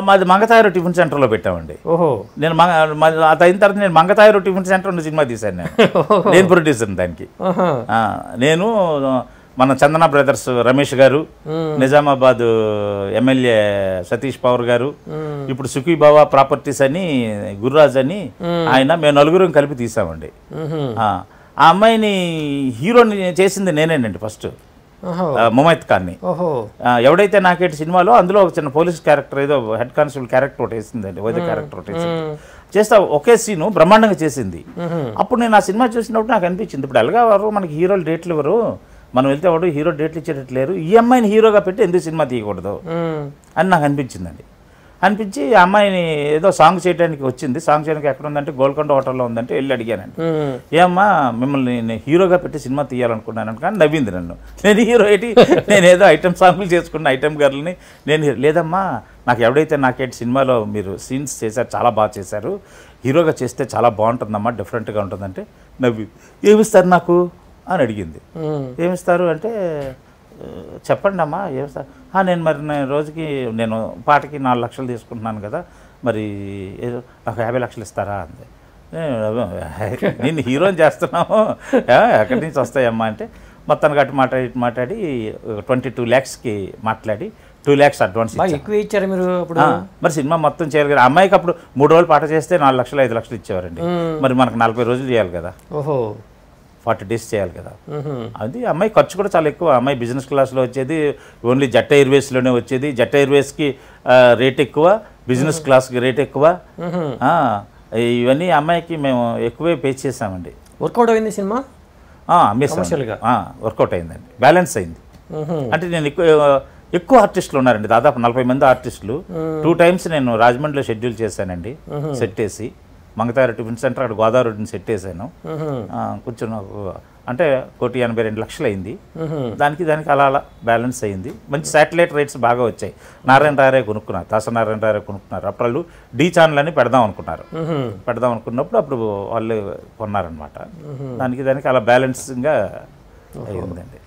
మాది మంగతాయరు టిఫిన్ సెంటర్లో పెట్టామండి. ఓహో. నేను అది అయిన తర్వాత నేను మంగతాయరు టిఫిన్ సెంటర్ ఉన్న సినిమా తీశాను. నేను ప్రొడ్యూసర్ దానికి. నేను మన చందన బ్రదర్స్ రమేష్ గారు, నిజామాబాద్ ఎమ్మెల్యే సతీష్ పవర్ గారు, ఇప్పుడు సుఖీబావా ప్రాపర్టీస్ అని గురురాజ్ అని ఆయన, మేము నలుగురం కలిపి తీసామండి. ఆ అమ్మాయిని హీరోని చేసింది నేనేనండి ఫస్ట్, ముమైత్ ఖాన్ని. ఎవడైతే నాకేటి సినిమాలో అందులో ఒక చిన్న పోలీస్ క్యారెక్టర్, ఏదో హెడ్ కానిస్టేబుల్ క్యారెక్టర్ ఒకటి వేసిందండి, వైద్య క్యారెక్టర్ ఒకటి వేసింది. చేస్తా ఒకే సీను బ్రహ్మాండంగా చేసింది. అప్పుడు నేను ఆ సినిమా చూసినప్పుడు నాకు అనిపించింది, ఇప్పుడు ఎలాగా వారు మనకి హీరోలు డేట్లు ఇవ్వరు, మనం వెళ్తే వాడు హీరో డేట్లు ఇచ్చేటట్లేరు, ఈ అమ్మాయిని హీరోగా పెట్టి ఎందుకు సినిమా తీయకూడదు అని నాకు అనిపించిందండి. అనిపించి ఆ అమ్మాయిని ఏదో సాంగ్ చేయడానికి వచ్చింది. సాంగ్ చేయడానికి ఎక్కడ ఉందంటే గోల్కొండ హోటల్లో ఉందంటే వెళ్ళి అడిగానండి, ఏమ్మా మిమ్మల్ని నేను హీరోగా పెట్టి సినిమా తీయాలనుకున్నాను కానీ నవ్వింది నన్ను. నేను హీరో ఏంటి, నేను ఏదో ఐటమ్ సాంగ్లు చేసుకున్న ఐటమ్ గర్ల్ని నేను, లేదమ్మా నాకు ఎవడైతే నాకేంటి సినిమాలో మీరు సీన్స్ చేశారు చాలా బాగా చేశారు, హీరోగా చేస్తే చాలా బాగుంటుందమ్మా, డిఫరెంట్గా ఉంటుందంటే నవ్వి, ఏమిస్తారు నాకు అని అడిగింది. ఏమిస్తారు అంటే చెప్పండి అమ్మా ఏమిస్తారు. నేను మరి నేను రోజుకి నేను పాటకి 4 లక్షలు తీసుకుంటున్నాను కదా, మరి ఏదో నాకు 50 లక్షలు ఇస్తారా అంది. నేను హీరోని చేస్తున్నాము ఎక్కడి నుంచి వస్తాయమ్మా అంటే మొత్తానికి అటు మాట్లాడి 22 lakhsకి మాట్లాడి 2 lakhs అడ్వాన్స్ ఎక్కువ ఇచ్చారు మీరు. మరి సినిమా మొత్తం చేయాలి కదా, అమ్మాయికి అప్పుడు 3 రోజులు పాట చేస్తే 4 లక్షలు 5 లక్షలు ఇచ్చేవారండి. మరి మనకు 40 రోజులు చేయాలి కదా, 40 days చేయాలి కదా. అది అమ్మాయి ఖర్చు కూడా చాలా ఎక్కువ. అమ్మాయి బిజినెస్ క్లాస్లో వచ్చేది, ఓన్లీ జెట్ ఎయిర్వేస్లోనే వచ్చేది. జెట్ ఎయిర్వేస్కి రేట్ ఎక్కువ, బిజినెస్ క్లాస్కి రేట్ ఎక్కువ. ఇవన్నీ అమ్మాయికి మేము ఎక్కువే పే చేసామండి. వర్కౌట్ అయింది సినిమా, వర్కౌట్ అయిందండి, బ్యాలెన్స్ అయింది. అంటే నేను ఎక్కువ ఆర్టిస్టులు ఉన్నారండి, దాదాపు 40 మంది ఆర్టిస్టులు. 2 times నేను రాజమండ్రిలో షెడ్యూల్ చేశానండి, సెట్ వేసి. మంగతాయరు టిఫిన్ సెంటర్ అక్కడ గోదావరిని సెట్ వేసాను. కొంచెం నాకు అంటే 1,82,00,000 అయింది. దానికి అలా బ్యాలెన్స్ అయింది. మంచి శాటిలైట్ రైట్స్ బాగా వచ్చాయి. నారాయణ రాయరే కొనుక్కున్నారు, దాసనారాయణ రాయరే కొనుక్కున్నారు. అప్పుడు వాళ్ళు డి ఛానల్ అని పెడదాం అనుకున్నప్పుడు అప్పుడు వాళ్ళు కొన్నారనమాట. దానికి అలా బ్యాలెన్సింగ్గా అయిందండి.